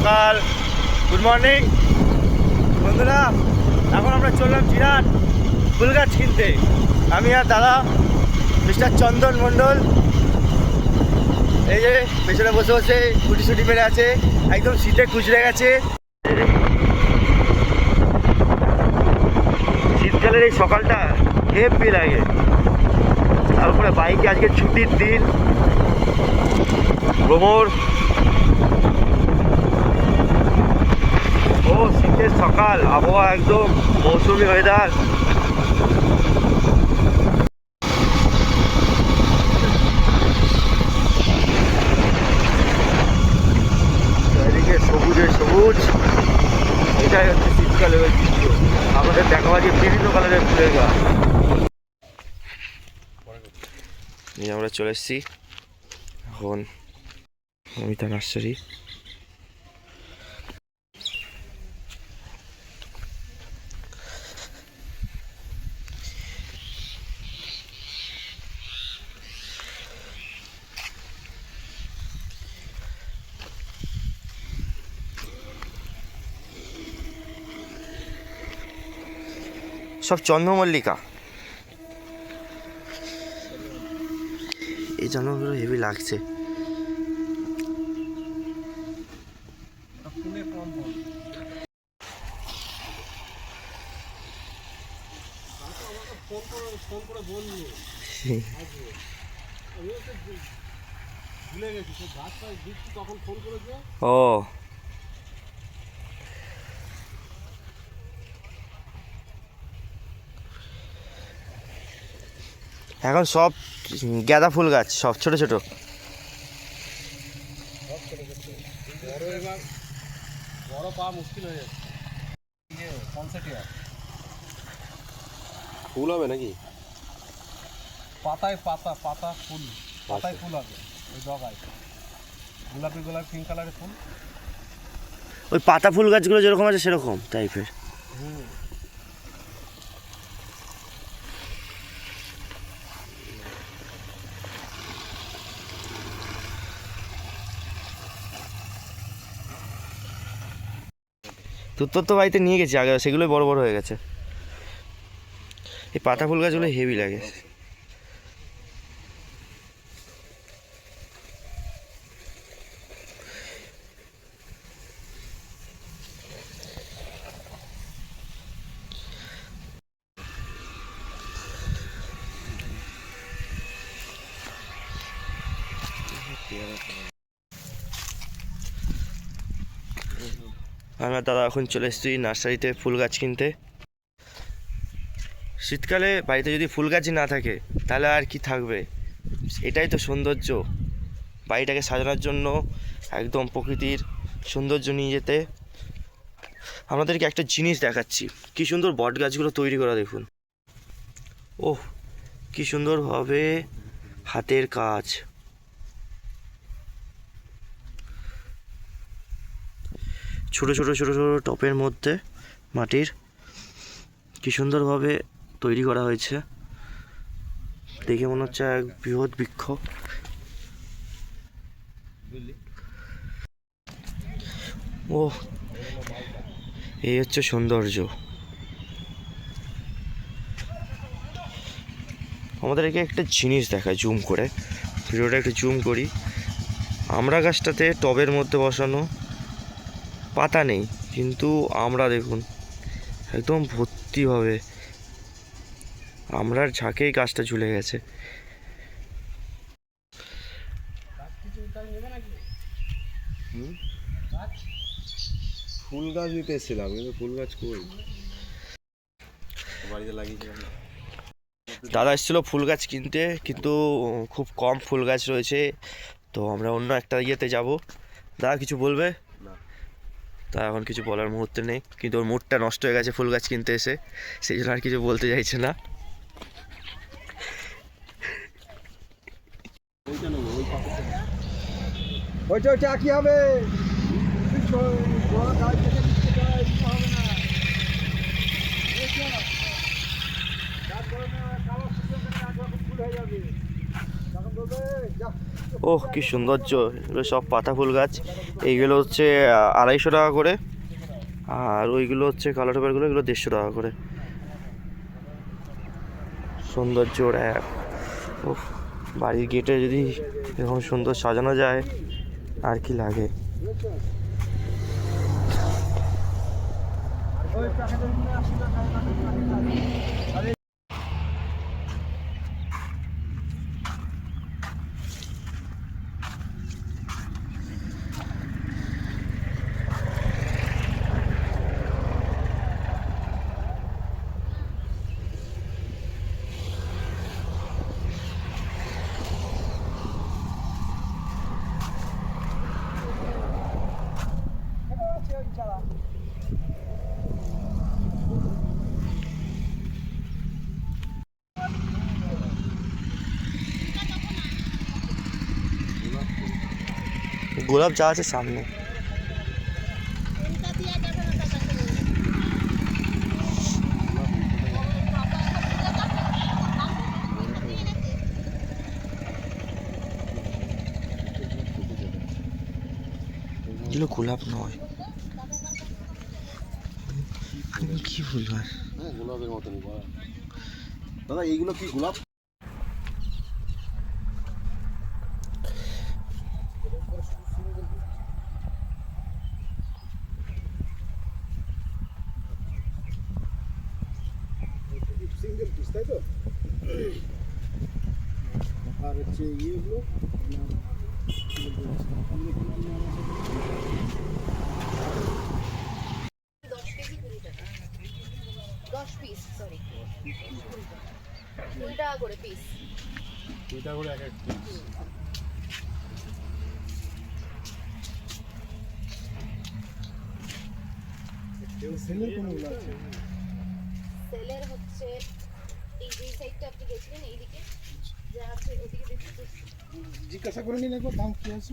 সকাল। Good morning বন্ধুরা। এখন আমরা চললাম জিরাট ফুল গাছ কিনতে। আমি আর দাদা মিস্টার চন্দন মণ্ডল। এই যে পেছনে বসে বসে ছুটি ছুটি মেরে আছে, একদম শীতে কুচড়ে গেছে। শীতকালের এই সকালটা হেভি লাগে। তারপরে বাইকে আজকে ছুটির দিন, ভ্রমণ। ও শীতের সকাল, আবহাওয়া একদম মৌসুমি ওয়েদার। চারিদিকে সবুজে সবুজ। এটাই হচ্ছে শীতকালের ঐতিহ্য। আমাদের দেখা যায় বিভিন্ন কালারের ফুলের গাছ। আমরা চলে এসেছি এখন অমিতা নার্সারি। সব চন্দ্রমল্লিকা। এই জন্মগুলো হেভি লাগছে। ও এখন সব গাঁদা ফুল গাছ, সব ছোট ছোট। বড় পাওয়া মুশকিল হয়ে যাচ্ছে। ফুল হবে নাকি? পাতায় পাতা, পাতা ফুল, পাতায় ফুল হবে ওই ডগায়। গোলাপি গোলাপি পিঙ্ক কালারের ফুল। ওই পাতা ফুল গাছগুলো যেরকম আছে সেরকম টাইপের। তোর তো বাড়িতে নিয়ে গেছি আগে, সেগুলোই বড় বড় হয়ে গেছে। এই পাতা ফুল গাছগুলো হেভি লাগে। আমরা দাদা এখন চলে এসেছি নার্সারিতে ফুল গাছ কিনতে। শীতকালে বাড়িতে যদি ফুল গাছই না থাকে তাহলে আর কি থাকবে? এটাই তো সৌন্দর্য। বাড়িটাকে সাজানোর জন্য একদম প্রকৃতির সৌন্দর্য নিয়ে যেতে। আমাদেরকে একটা জিনিস দেখাচ্ছি, কি সুন্দর বট গাছগুলো তৈরি করা দেখুন। ওহ, কি সুন্দরভাবে হাতের কাজ। ছোট ছোট ছোট ছোট টপের মধ্যে মাটির কি সুন্দরভাবে তৈরি করা হয়েছে। দেখে মনে হচ্ছে এক বৃহৎ বৃক্ষ। ও, এই হচ্ছে সৌন্দর্য। আমাদেরকে একটা জিনিস দেখায়, জুম করে ভিডিওটা একটু জুম করি। আমরা গাছটাতে টবের মধ্যে বসানো, পাতা নেই কিন্তু আমরা দেখুন একদম ভর্তিভাবে আমরার ঝাঁকেই গাছটা ঝুলে গেছে। ফুল গাছ নিতে এসেছিলাম কিন্তু ফুল গাছ কই? বাড়িতে লাগিয়েছিলাম। দাদা এসেছিলো ফুল গাছ কিনতে, কিন্তু খুব কম ফুল গাছ রয়েছে, তো আমরা অন্য একটা ইয়েতে যাব। দাদা কিছু বলবে? তা এখন কিছু বলার মুহূর্তে নেই, কিন্তু ওর মুডটা নষ্ট হয়ে গেছে ফুল গাছ কিনতে এসে, সেই জন্য আর কিছু বলতে চাইছে না। ওইটা কি হবে? ফুল হয়ে যাবে। ওহ কি সৌন্দর্য, এগুলো সব পাতা ফুল গাছ। এইগুলো হচ্ছে 250 টাকা করে, আর ওইগুলো হচ্ছে কালো টবেরগুলো, এগুলো 150 টাকা করে। সৌন্দর্য এক। ওহ, বাড়ির গেটে যদি এরকম সুন্দর সাজানো যায় আর কি লাগে। গোলাপ যা আছে সামনে। এগুলো গোলাপ নয়, কি ফুল গাছ? গোলাপের মতনই দাদা, এইগুলো কি গোলাপ? সিঙ্গেল পিস তাই তো? আর হচ্ছে ইয়েগুলো 10 পিস, সরি 20 টাকা করে পিস। এটা করে এক এক পিস। সেলের কোনগুলো আছে? সেলের হচ্ছে এই যে সাইডটা আপনি গেছিলেন এইদিকে যা আছে ওদিকে দেখতে তো জিজ্ঞাসা করে নিন একবার দাম কি আছে।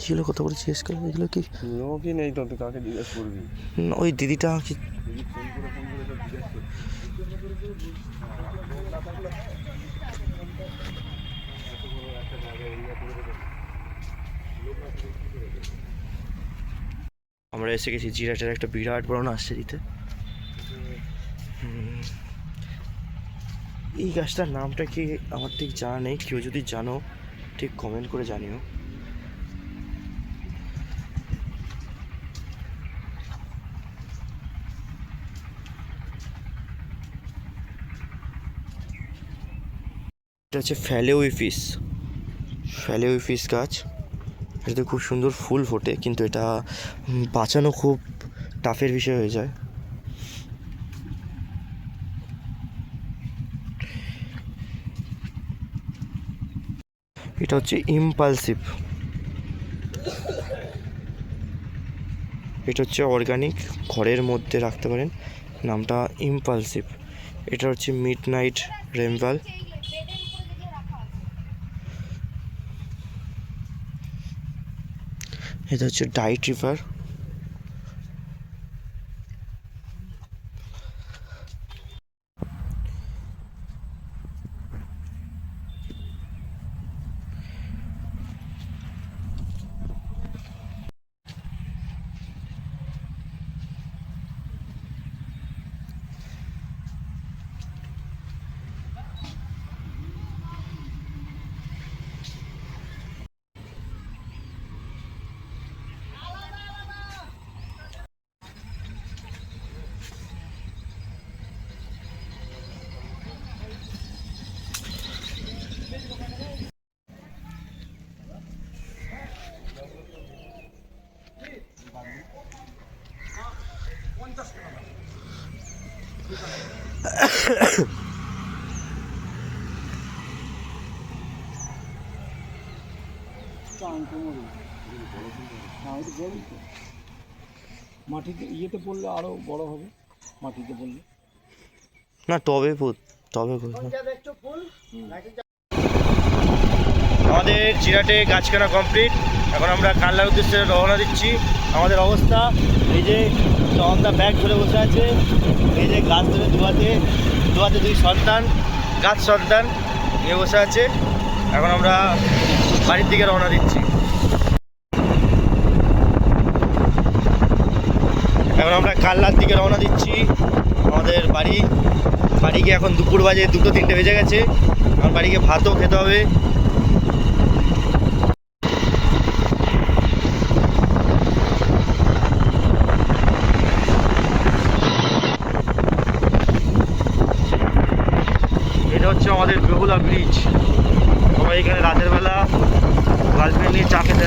কিলো কত করে জিজ্ঞেস করবে? এগুলো কি লোকই নেই তো, কাকে জিজ্ঞেস করবি? ওই দিদিটা কি আমরা এসে গেছি জিরাটের একটা বিরাট বড় নার্সারিতে। এই গাছটার নামটা কি আমার ঠিক জানা নেই, কেউ যদি জানো ঠিক কমেন্ট করে জানিও। এটা হচ্ছে ফ্যালেউইফিস গাছ। এটাতে খুব সুন্দর ফুল ফোটে, কিন্তু এটা বাঁচানো খুব টাফের বিষয় হয়ে যায়। এটা হচ্ছে ইম্পালসিভ, এটা হচ্ছে অর্গানিক, ঘরের মধ্যে রাখতে পারেন, নামটা ইম্পালসিভ। এটা হচ্ছে মিডনাইট রেমভাল। এটা হচ্ছে ডাইট রিভার। মাটিতে ইয়েতে পড়লে আরো বড় হবে, মাটিতে পড়লে না টবে টবে আমাদের জিরাটে গাছ কেনা কমপ্লিট। এখন আমরা কানলার উদ্দেশ্যে রওনা দিচ্ছি। আমাদের অবস্থা এই যে অন দ্য ব্যাগ ধরে বসে আছে, এই যে গাছ ধরে দুয়াতে দুই সন্তান, গাছ সন্তান নিয়ে বসে আছে। এখন আমরা বাড়ির দিকে রওনা দিচ্ছি। এখন আমরা কানলার দিকে রওনা দিচ্ছি আমাদের বাড়ি গিয়ে এখন দুপুর বাজে 2-3 বেজে গেছে। আমার বাড়ি গিয়ে ভাতও খেতে হবে। এটা হচ্ছে আমাদের বেহুলা ব্রিজ। সবাই এখানে রাতের বেলা গার্লফ্রেন্ড নিয়ে চা খেতে